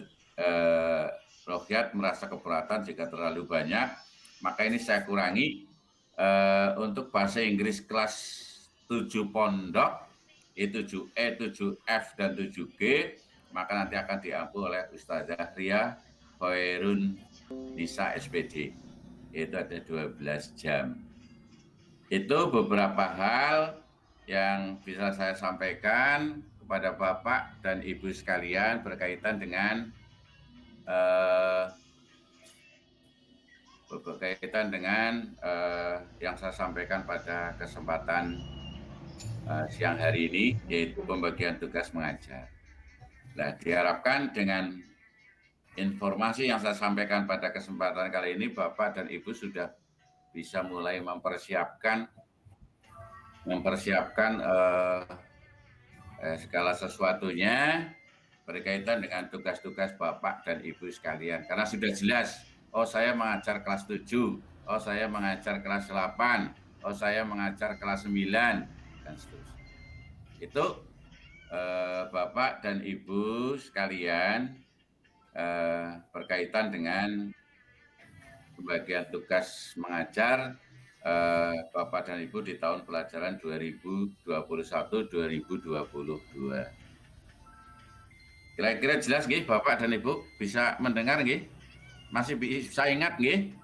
Rokyat merasa keberatan jika terlalu banyak, maka ini saya kurangi untuk bahasa Inggris kelas 7 pondok, itu 7E, 7F, dan 7G, maka nanti akan diampu oleh Ustazah Ria Khairunnisa SPD. Itu ada 12 jam. Itu beberapa hal yang bisa saya sampaikan kepada Bapak dan Ibu sekalian berkaitan dengan yang saya sampaikan pada kesempatan siang hari ini, yaitu pembagian tugas mengajar. Nah, diharapkan dengan informasi yang saya sampaikan pada kesempatan kali ini, Bapak dan Ibu sudah bisa mulai mempersiapkan segala sesuatunya berkaitan dengan tugas-tugas Bapak dan Ibu sekalian. Karena sudah jelas, oh saya mengajar kelas 7, oh saya mengajar kelas 8, oh saya mengajar kelas 9, dan seterusnya. Itu Bapak dan Ibu sekalian berkaitan dengan pembagian tugas mengajar Bapak dan Ibu di tahun pelajaran 2021-2022. Kira-kira jelas nggih Bapak dan Ibu bisa mendengar nggih? Masih bisa ingat nggih?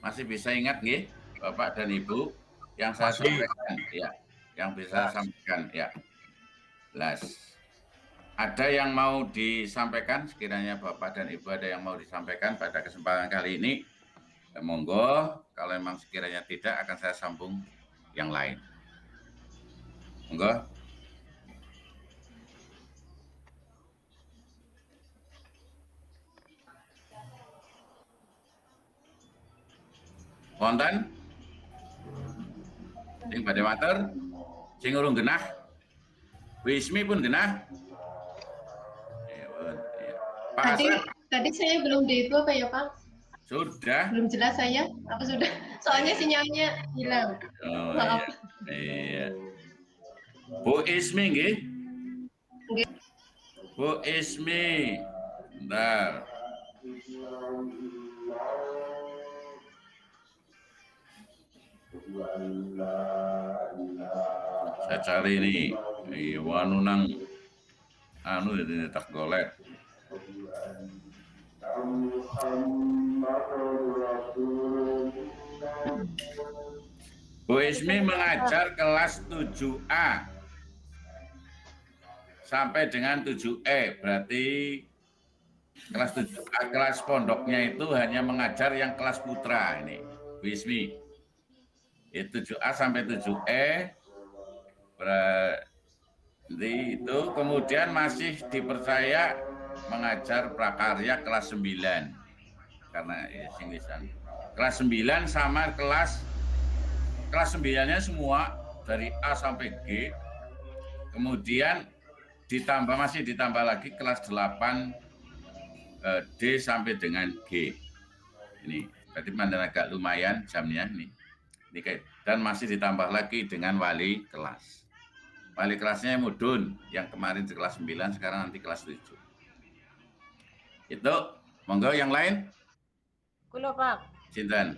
Masih bisa ingat nggih Bapak dan Ibu yang saya sampaikan ya, yang bisa saya sampaikan ya. Jelas. Ada yang mau disampaikan sekiranya Bapak dan Ibu ada yang mau disampaikan pada kesempatan kali ini? Monggo, kalau memang sekiranya tidak akan saya sambung yang lain. Monggo. Wonten? Sing badhe matur, sing urung genah. Wismi pun genah. Pak Asep. Tadi saya belum di itu apa ya Pak? Sudah. Belum jelas saya. Apa sudah? Soalnya sinyalnya hilang. Oh, Maaf. Iya. Bu Ismi nggih? Nggih. Bu Ismi. Bentar. Saya cari ini. Wanu nang anu ini tak golek. Bu Ismi mengajar kelas 7A sampai dengan 7E, berarti kelas 7A, kelas pondoknya itu hanya mengajar yang kelas putra ini, Bu Ismi. Itu 7A sampai 7E, berarti itu kemudian masih dipercaya mengajar prakarya kelas 9, karena Inggrisan. Kelas 9 sama kelas 9-nya semua dari A sampai G, kemudian masih ditambah lagi kelas 8 D sampai dengan G. Ini berarti mandan agak lumayan jamnya nih. Dan masih ditambah lagi dengan wali kelas. Wali kelasnya Mudun yang kemarin di kelas 9, sekarang nanti kelas 7. Itu, monggo yang lain. Kulo Pak. Sinten?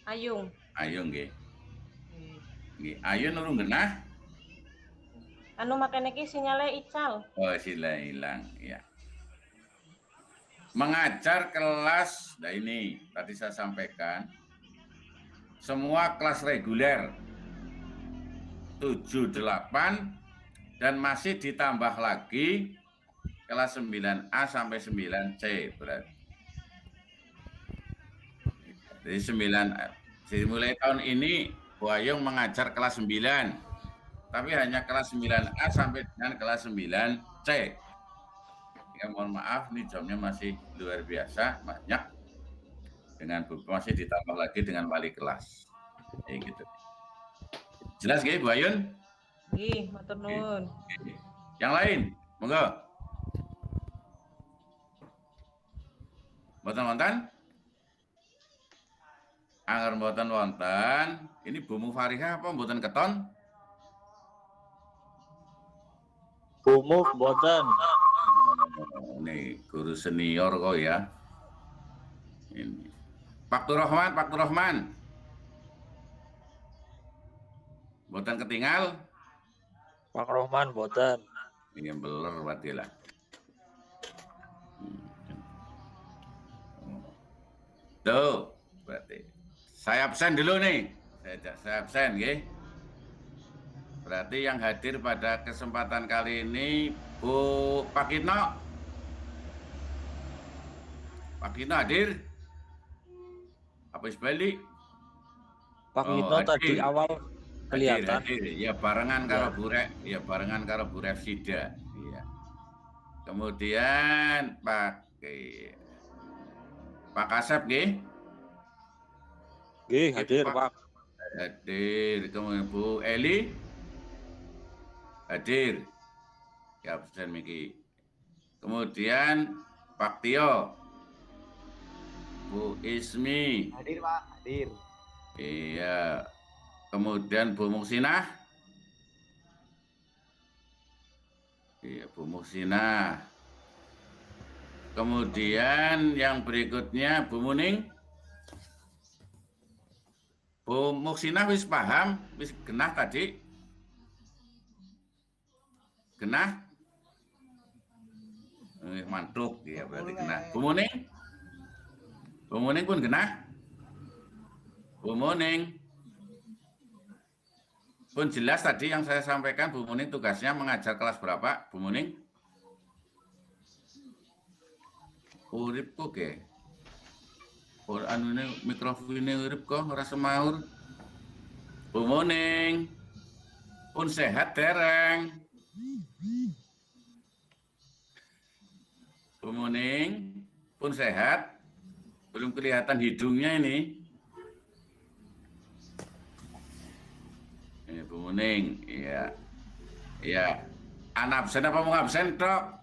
Ayung. Ayung nggih. Nggih, Ayun urung genah. Anu makanya ki sinyalnya ical. Oh, sila hilang, ya. Mengajar kelas, nah ini tadi saya sampaikan, semua kelas reguler 7, 8 dan masih ditambah lagi kelas 9A sampai 9C berarti. Jadi 9, mulai tahun ini Bu Ayung mengajar kelas 9, tapi hanya kelas 9A sampai dengan kelas 9C. Ya, mohon maaf, nih jamnya masih luar biasa banyak, dengan masih ditambah lagi dengan wali kelas. Gitu. Jelas nggih Bu Ayun? Nggih, matur nuwun. Yang lain, monggo. Mboten wonten? Angger mboten wonten, ini Bu Mufarihah apa mboten keton? Bu Muf mboten. Ini guru senior kok ya. Ini. Pak Turrahman. Mboten ketinggal? Pak Rohman mboten. Ini beler berarti lah. Tuh, berarti. Saya absen dulu nih. Saya absen, nggih. Berarti yang hadir pada kesempatan kali ini Bu Pak Kitno. Pak Kitno hadir? Apa balik? Pak Kitno tadi awal kelihatan. Hadir. Ya barengan karo Bu Refsida. Iya. Kemudian Pak Kasep nggih? Nggih, hadir Pak. Hadir. Kemudian Bu Eli hadir. Ya absen miki. Kemudian Pak Tio, Bu Ismi. Hadir Pak, hadir. Iya. Kemudian Bu Muksinah. Iya, Bu Muhsinah. Kemudian yang berikutnya Bu Muning. Bu Muhsinah wis paham, wis genah tadi. Genah? Mantuk ya berarti genah. Bu Muning? Bu Muning pun genah? Bu Muning. Pun jelas tadi yang saya sampaikan, Bu Muning tugasnya mengajar kelas berapa, Bu Muning? Urip kok ke? Anu ini mikrofonnya urip kok, ora semaur. Bu Muning. Pun sehat dereng. Bu Muning. Pun sehat. Belum kelihatan hidungnya ini. Ini Bu Muning, iya. Iya. Anak absen apa mau absen, Tok?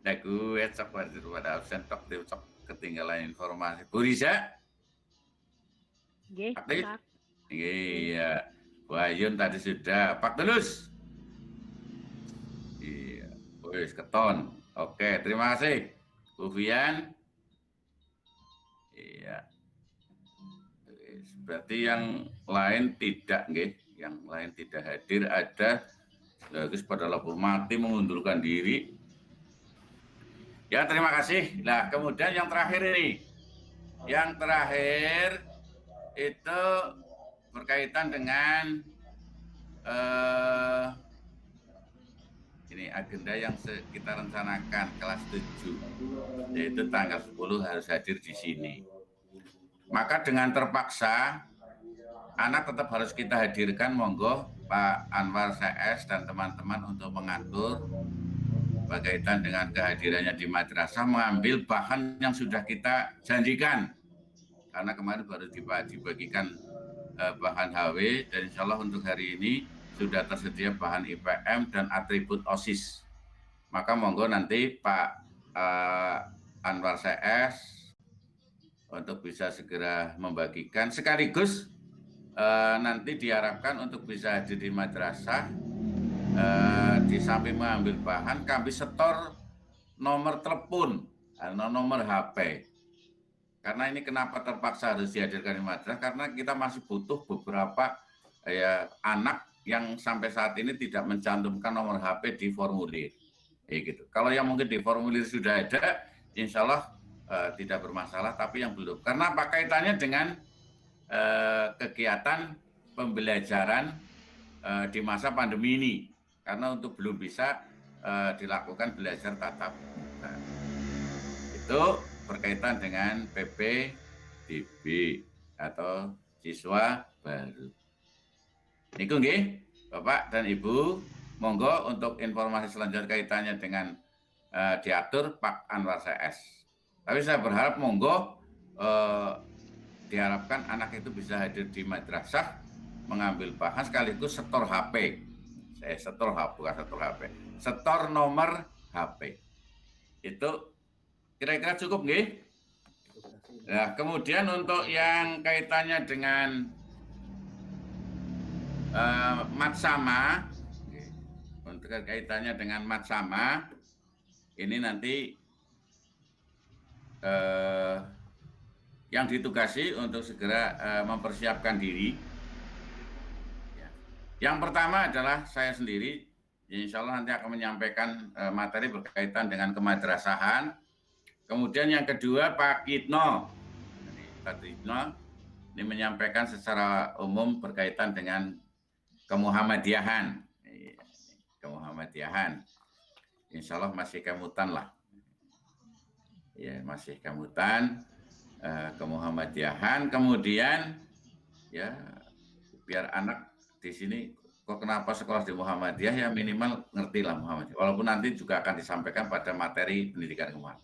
Nah, gue cok pada absen, Tok. Cok ketinggalan informasi. Bu Riza? Nggih, Aktif? Pak. Iya. Bu Ayun tadi sudah. Pak Tulus? Iya. Wis keton. Oke, terima kasih. Bu Vian? Iya. Berarti yang lain tidak, nggih. Yang lain tidak hadir. Ada bagus pada lapor mati mengundurkan diri. Ya, terima kasih. Nah, kemudian yang terakhir ini. Yang terakhir itu berkaitan dengan ini agenda yang kita rencanakan kelas 7, yaitu tanggal 10 harus hadir di sini. Maka dengan terpaksa anak tetap harus kita hadirkan, monggo Pak Anwar CS dan teman-teman untuk mengatur berkaitan dengan kehadirannya di madrasah, mengambil bahan yang sudah kita janjikan. Karena kemarin baru dibagikan bahan HW, dan insya Allah untuk hari ini sudah tersedia bahan IPM dan atribut OSIS. Maka monggo nanti Pak Anwar CS untuk bisa segera membagikan, sekaligus nanti diharapkan untuk bisa hadir di madrasah, di samping mengambil bahan, kami setor nomor telepon, nomor HP. Karena ini kenapa terpaksa harus dihadirkan di madrasah, karena kita masih butuh beberapa anak yang sampai saat ini tidak mencantumkan nomor HP di formulir. Gitu. Kalau yang mungkin di formulir sudah ada, insya Allah tidak bermasalah, tapi yang belum. Karena apa kaitannya dengan kegiatan pembelajaran di masa pandemi ini. Karena untuk belum bisa dilakukan belajar tatap muka. Itu berkaitan dengan PPDB atau siswa baru. Niku nggih, Bapak dan Ibu, monggo untuk informasi selanjutnya kaitannya dengan diatur Pak Anwar CS. Tapi saya berharap monggo diharapkan anak itu bisa hadir di madrasah, mengambil bahan sekaligus setor HP. Saya setor HP, bukan setor HP. Setor nomor HP. Itu kira-kira cukup nggih? Nah, kemudian untuk yang kaitannya dengan matsama, untuk kaitannya dengan matsama, ini nanti yang ditugasi untuk segera mempersiapkan diri. Yang pertama adalah saya sendiri, insya Allah nanti akan menyampaikan materi berkaitan dengan kemadrasahan. Kemudian yang kedua Pak Itno, Pak Itno ini menyampaikan secara umum berkaitan dengan kemuhammadiyahan. Kemuhammadiyahan, insya Allah masih kemutan lah. Ya, masih kemutan, kemuhammadiyahan. Kemudian ya biar anak di sini kok kenapa sekolah di Muhammadiyah, ya minimal ngerti lah Muhammadiyah. Walaupun nanti juga akan disampaikan pada materi pendidikan kemarin.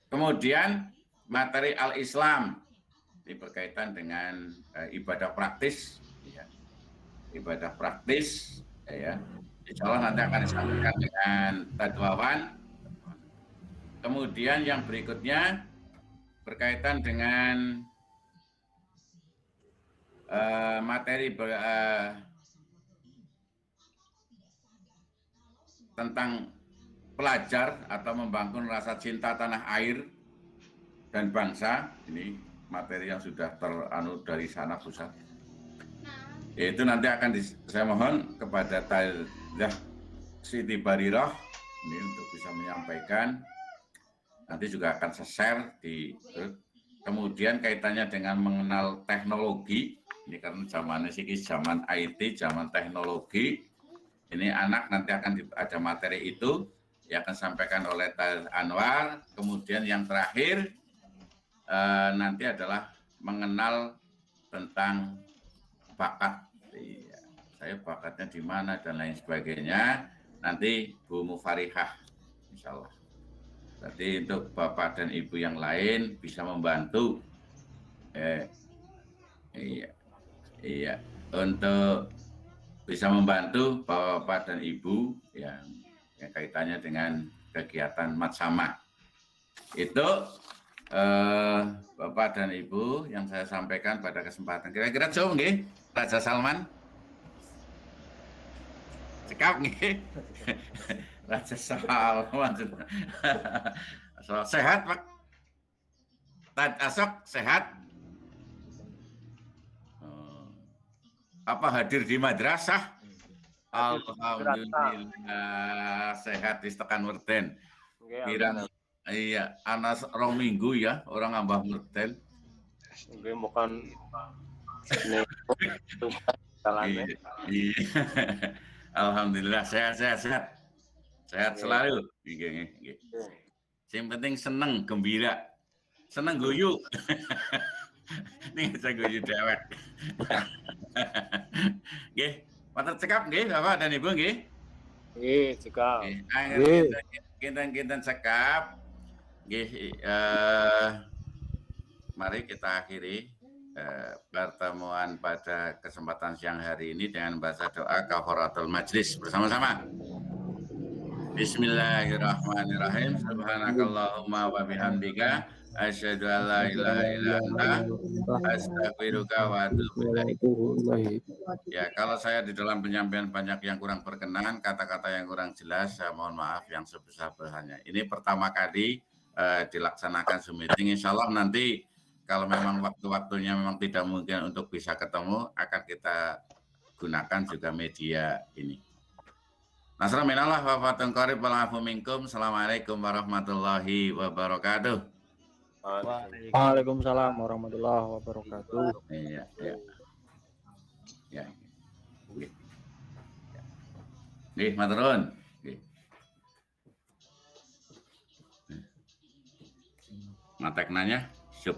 Kemudian materi Al-Islam ini berkaitan dengan ibadah praktis, ya. Ibadah praktis, ya. Insya Allah nanti akan disampaikan dengan Tadwawan. Kemudian yang berikutnya berkaitan dengan materi tentang pelajar atau membangun rasa cinta tanah air dan bangsa. Ini materi yang sudah teranu dari sana pusat. Itu nanti akan saya mohon kepada Taidah Siti Barirah ini untuk bisa menyampaikan. Nanti juga akan share di kemudian kaitannya dengan mengenal teknologi. Ini karena zamannya sih zaman IT, zaman teknologi. Ini anak nanti akan ada materi itu yang akan disampaikan oleh Tal Anwar. Kemudian yang terakhir nanti adalah mengenal tentang bakat. Iya, saya bakatnya di mana dan lain sebagainya. Nanti Bu Mufarihah, insya Allah. Berarti untuk Bapak dan Ibu yang lain bisa membantu. Iya, untuk bisa membantu Bapak dan Ibu yang kaitannya dengan kegiatan Matsama. Itu Bapak dan Ibu yang saya sampaikan pada kesempatan. Kira-kira jauh nggih, Raja Salman? Cekap nggih. Raja Salman. Sehat, Pak? Asok sehat? Apa hadir di madrasah? Alhamdulillah sehat di tekan werten. Kira iya, anas rong minggu ya orang ambah werten. Nggih bukan Iya. Alhamdulillah sehat selalu. Yang penting seneng, gembira, seneng guyu. Ini saya guyu dewek. Nggih, matur cekap nggih Bapak dan Ibu nggih. Nggih, cekap. Kinten cekap. Nggih, mari kita akhiri pertemuan pada kesempatan siang hari ini dengan baca doa kafaratul majlis bersama-sama. Bismillahirrahmanirrahim. Subhanakallahumma wa bihamdika asyhadu an la ilaha illa anta astaghfiruka wa atubu ilaik. Ya, kalau saya di dalam penyampaian banyak yang kurang berkenan, kata-kata yang kurang jelas, saya mohon maaf yang sebesar-besarnya. Ini pertama kali dilaksanakan Zoom meeting. Insya Allah nanti kalau memang waktu-waktunya memang tidak mungkin untuk bisa ketemu, akan kita gunakan juga media ini. Nasra minallah wa fatun qarib wal afu minkum. Assalamualaikum warahmatullahi wabarakatuh. Waalaikumsalam warahmatullahi wabarakatuh. Iya. Nggih, matur nuwun. Nggih. Matek nanya, syuk.